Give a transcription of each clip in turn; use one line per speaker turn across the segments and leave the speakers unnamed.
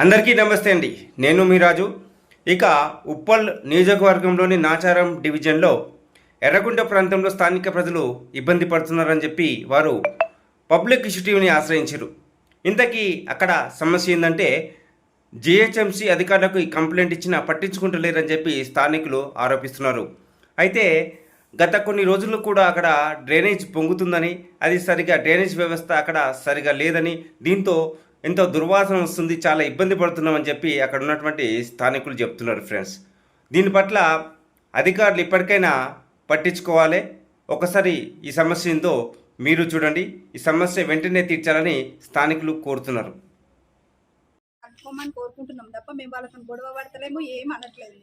అందరికీ నమస్తే అండి. నేను మీ రాజు. ఇక ఉప్పల్ నియోజకవర్గంలోని నాచారం డివిజన్లో ఎర్రగుంట ప్రాంతంలో స్థానిక ప్రజలు ఇబ్బంది పడుతున్నారని చెప్పి వారు పబ్లిక్ ఇష్యూ టీవీని ఆశ్రయించారు. ఇంతకీ అక్కడ సమస్య ఏంటంటే జిహెచ్ఎంసీ అధికారులకు ఈ కంప్లైంట్ ఇచ్చినా పట్టించుకుంటలేరని చెప్పి స్థానికులు ఆరోపిస్తున్నారు. అయితే గత కొన్ని రోజులు కూడా అక్కడ డ్రైనేజ్ పొంగుతుందని, అది సరిగా డ్రైనేజ్ వ్యవస్థ అక్కడ సరిగా లేదని, దీంతో ఎంతో దుర్వాసన వస్తుంది, చాలా ఇబ్బంది పడుతున్నామని చెప్పి అక్కడ ఉన్నటువంటి స్థానికులు చెప్తున్నారు ఫ్రెండ్స్. దీని పట్ల అధికారులు ఇప్పటికైనా పట్టించుకోవాలి. ఒకసారి ఈ సమస్య ఏందో మీరు చూడండి. ఈ సమస్య వెంటనే తీర్చాలని స్థానికులు కోరుతున్నారు.
కట్టుకోమని కోరుకుంటున్నాం తప్ప మేము వాళ్ళతో గొడవ పడతలేము, ఏం అనట్లేదు.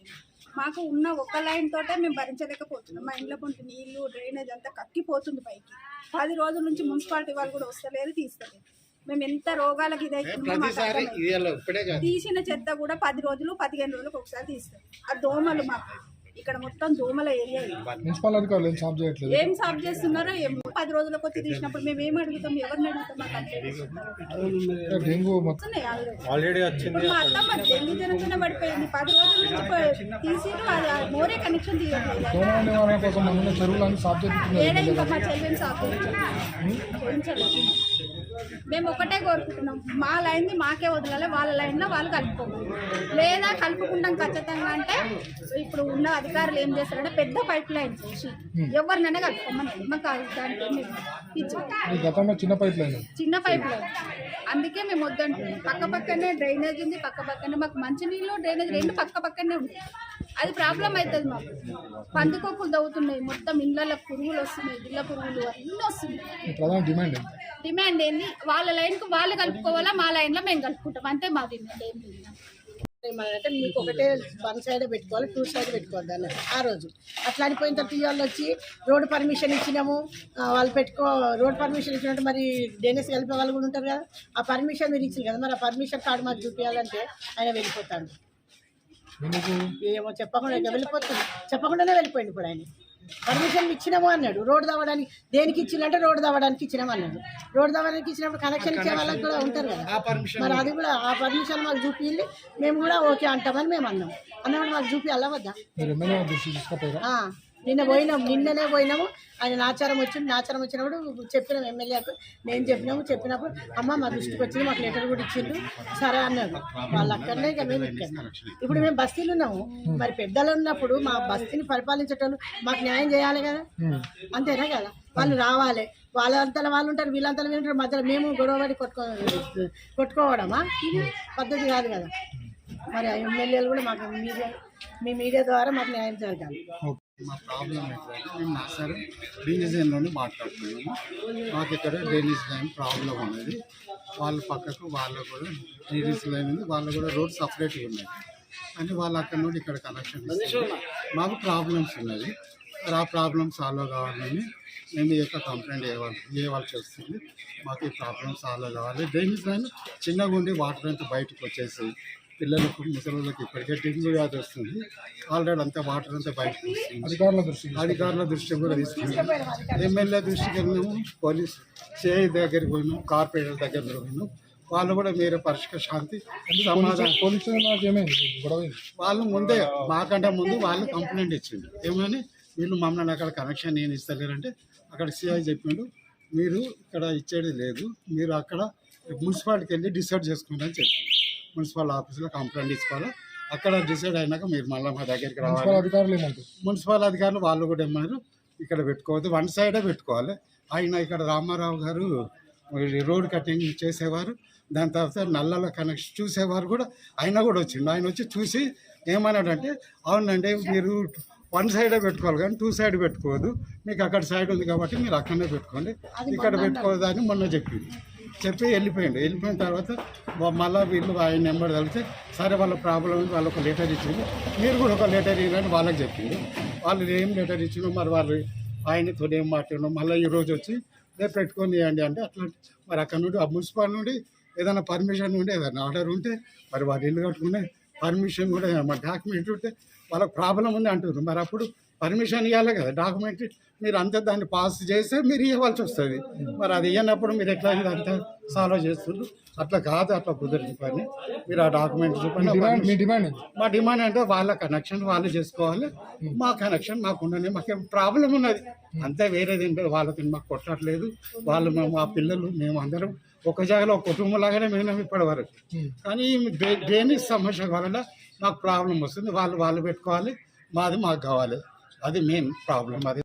మాకు ఉన్న ఒక లైన్ తోటే మేము భరించలేకపోతున్నాం. మా ఇంట్లో కొంచెం నీళ్లు డ్రైనేజ్ అంతా కక్కిపోతుంది పైకి. 10 రోజుల నుంచి మున్సిపాలిటీ వాళ్ళు కూడా వస్తలేరు, తీస్తలేదు. మేము ఎంత రోగాలకు తీసిన చెత్త కూడా 10 రోజులు 15 రోజులకు ఒకసారి తీస్తాం. ఆ దోమలు మాకు ఇక్కడ మొత్తం దోమల ఏరియా.
మున్సిపల్ అధికారులు
ఏం సాఫ్ చేస్తున్నారో ఏమో. 10 రోజులకు వచ్చి తీసినప్పుడు మేము ఏం అడుగుతాం, ఎవరిని అడుగుతాం?
ఆల్రెడీ వచ్చింది.
మా అత్తమ్మ డెంగ్యూ జనంతోనే పడిపోయింది. 10 రోజుల నుంచి తీసి మోరే కనెక్షన్ తీయట్లేదు. ఇంకా మా చెల్లెని సాఫ్ చేయించలేదు. మేము ఒకటే కోరుకుంటున్నాం, మా లైన్ని మాకే వదలాలి, వాళ్ళ లైన్లో వాళ్ళు కలుపుకోవాలి. లేదా కలుపుకుంటాం ఖచ్చితంగా అంటే ఇప్పుడు ఉన్న అధికారులు ఏం చేస్తారంటే పెద్ద పైప్ లైన్ చేసి ఎవరినైనా కలుపుకోమని మాకు
చిన్న
పైప్ లైన్. అందుకే మేము వద్దంటున్నాం. పక్క పక్కనే డ్రైనేజ్ ఉంది, పక్క పక్కనే మాకు మంచినీళ్ళు డ్రైనేజ్ రెండు పక్క పక్కనే ఉంటాయి. అది ప్రాబ్లం అవుతుంది మాకు. పందికొక్కులు తవ్వుతున్నాయి, మొత్తం ఇళ్ళ పురుగులు వస్తున్నాయి, ఇళ్ళ పురుగులు అన్నీ వస్తున్నాయి. డిమాండ్ ఏంది? వాళ్ళ లైన్కు వాళ్ళు కలుపుకోవాలా, మా లైన్లో మేము కలుపుకుంటాం, అంతే మా డిమాండ్. ఏం లేదు
అంటే మీకు ఒకటే 1 సైడ్ పెట్టుకోవాలి, 2 సైడ్ పెట్టుకోవద్దు అన్నది ఆ రోజు. అట్లా అనిపోయిన తర్వాత వాళ్ళు వచ్చి రోడ్డు పర్మిషన్ ఇచ్చినాము, వాళ్ళు రోడ్ పర్మిషన్ ఇచ్చినట్టు మరి డ్రైనేజ్ కలిపే వాళ్ళు కూడా ఉంటారు కదా. ఆ పర్మిషన్ మీరు ఇచ్చింది కదా, మరి ఆ పర్మిషన్ కార్డు మాకు చూపించాలంటే ఆయన వెళ్ళిపోతాడు. ఏమో చెప్పకుండానే వెళ్ళిపోయింది. ఇప్పుడు ఆయన పర్మిషన్ ఇచ్చినాము అన్నాడు. రోడ్డు తవ్వడానికి దేనికి ఇచ్చిందంటే రోడ్డు తవ్వడానికి ఇచ్చినాము అన్నాడు. రోడ్డు తవ్వడానికి ఇచ్చినప్పుడు కనెక్షన్ ఇచ్చే వాళ్ళకి కూడా ఉంటారు కదా, మరి అది కూడా ఆ పర్మిషన్ మాకు చూపించి మేము కూడా ఓకే అంటామని మేము అన్నప్పుడు మాకు చూపించాలా వద్దా? నిన్ననే పోయినాము. ఆయన నాచారం వచ్చినప్పుడు చెప్పినాం ఎమ్మెల్యేకు, నేను చెప్పినప్పుడు అమ్మ మా దృష్టికి వచ్చింది, మాకు లెటర్ కూడా ఇచ్చిండు, సరే అన్నాడు. వాళ్ళు అక్కడనే ఇక మేము ఇక్కడ. ఇప్పుడు మేము బస్తీలు ఉన్నాము, మరి పెద్దలు ఉన్నప్పుడు మా బస్తీని పరిపాలించేటోళ్ళు మాకు న్యాయం చేయాలి కదా, అంతేనా కదా? వాళ్ళు రావాలి, వాళ్ళంతా వాళ్ళు ఉంటారు, వీళ్ళంతా వీళ్ళు ఉంటారు, మధ్యలో మేము గొడవపడి కొట్టుకోవడమా? ఇది పద్ధతి కాదు కదా. మరి ఎమ్మెల్యేలు కూడా మాకు మీ మీడియా ద్వారా మాకు న్యాయం జరగాలి.
మా ప్రాబ్లం ఏంటంటే మేము నాసారం డివిజన్లోనే మాట్లాడుతున్నాము. మాకు ఇక్కడ డ్రైనేజ్ లైన్ ప్రాబ్లం ఉన్నది. వాళ్ళ పక్కకు వాళ్ళకు కూడా డ్రైనేజ్ లైన్ ఉంది, వాళ్ళు కూడా రోడ్ సపరేట్గా ఉన్నది. కానీ వాళ్ళు అక్కడ నుండి ఇక్కడ కనెక్షన్ ఇస్తారు. మాకు ప్రాబ్లమ్స్ ఉన్నది. ఆ ప్రాబ్లమ్ సాల్వ్ కావాలని మేము ఈ యొక్క కంప్లైంట్ చేయవలసి వస్తుంది. మాకు ఈ ప్రాబ్లమ్ సాల్వ్ కావాలి. డ్రైనేజ్ లైన్ చిన్నగా ఉండి వాటర్ అంతా బయటకు వచ్చేసి పిల్లలకు ముసలిళ్ళకి ఇప్పటికే డెంగ్యూ వ్యాధి వస్తుంది. ఆల్రెడీ అంతా వాటర్ అంతా బయటకు వస్తుంది. అధికారుల దృష్టి కూడా తీసుకున్నాము. ఎమ్మెల్యే దృష్టికి వెళ్ళినాము, పోలీస్ సిఐ దగ్గరికి పోయినాము, కార్పొరేటర్ దగ్గర పోయినాము. వాళ్ళు కూడా మీరు పరిష్కార శాంతి సమాధానం వాళ్ళు ముందే మాకంటే ముందు వాళ్ళు కంప్లైంట్ ఇచ్చిండు. ఏమని వీళ్ళు మమ్మల్ని అక్కడ కనెక్షన్ నేను ఇస్తలేరంటే అక్కడ సిఐ చెప్పిండు, మీరు ఇక్కడ ఇచ్చేది లేదు, మీరు అక్కడ మున్సిపాలిటీకి వెళ్ళి డిసైడ్ చేసుకోండి అని చెప్పిండు. మున్సిపల్ ఆఫీస్లో కంప్లైంట్ ఇచ్చుకోవాలి. అక్కడ డిసైడ్ అయినాక మీరు మళ్ళీ మా దగ్గరికి రావాలి. మున్సిపల్ అధికారులు వాళ్ళు కూడా ఏమన్నారు, ఇక్కడ పెట్టుకోవద్దు, 1 సైడే పెట్టుకోవాలి. ఆయన ఇక్కడ రామారావు గారు రోడ్ కటింగ్ చేసేవారు, దాని తర్వాత నల్లల కనెక్షన్ చూసేవారు కూడా ఆయన కూడా వచ్చిండు. ఆయన వచ్చి చూసి ఏమన్నాడంటే, అవునండి మీరు 1 సైడే పెట్టుకోవాలి కానీ 2 సైడ్ పెట్టుకోవద్దు, మీకు అక్కడ సైడ్ ఉంది కాబట్టి మీరు అక్కడనే పెట్టుకోండి, ఇక్కడ పెట్టుకోవద్దు అని మొన్న చెప్పి వెళ్ళిపోయిన తర్వాత మళ్ళీ వీళ్ళు ఆయన నెంబర్ కలిగితే సరే వాళ్ళ ప్రాబ్లం వాళ్ళు ఒక లెటర్ ఇచ్చింది, మీరు కూడా ఒక లెటర్ ఇవ్వాలని వాళ్ళకి చెప్పింది. వాళ్ళు ఏం లెటర్ ఇచ్చినో మరి వాళ్ళు ఆయనతో ఏం మాట్లాడినో మళ్ళీ ఈరోజు వచ్చి రేపు పెట్టుకొని ఇవ్వండి అంటే అట్లా మరి అక్కడ నుండి ఆ మున్సిపల్ నుండి ఏదైనా పర్మిషన్ ఉంటే ఏదైనా ఆర్డర్ ఉంటే మరి వాళ్ళు ఇల్లు కట్టుకునే పర్మిషన్ కూడా మరి డాక్యుమెంట్ ఉంటే వాళ్ళకి ప్రాబ్లం ఉంది అంటున్నారు. మరి అప్పుడు పర్మిషన్ ఇవ్వాలి కదా, డాక్యుమెంట్ మీరు అంతా దాన్ని పాస్ చేస్తే మీరు ఇవ్వాల్సి వస్తుంది. మరి అది ఇవ్వనప్పుడు మీరు ఎట్లా ఇదంతా సాల్వ్ చేస్తున్నారు? అట్లా కాదు, అట్లా కుదరదు పని. మీరు ఆ డాక్యుమెంట్ చూపండి.
మీ డిమాండ్ ఏంటి?
మా డిమాండ్ అంటే వాళ్ళ కనెక్షన్ వాళ్ళు చేసుకోవాలి, మా కనెక్షన్ మాకు ఉన్నది. మాకేం ప్రాబ్లం ఉన్నది అంతే, వేరేది ఏంటో వాళ్ళకి మాకు కొట్టట్లేదు. వాళ్ళు మా పిల్లలు మేము అందరం ఒక జాగాలో ఒక కుటుంబం లాగానే మేము ఇప్పటి వరకు. కానీ దేని సమస్య వల్ల మాకు ప్రాబ్లం వస్తుంది. వాళ్ళు పెట్టుకోవాలి, మాది మాకు కావాలి. అది మెయిన్ ప్రాబ్లం అది.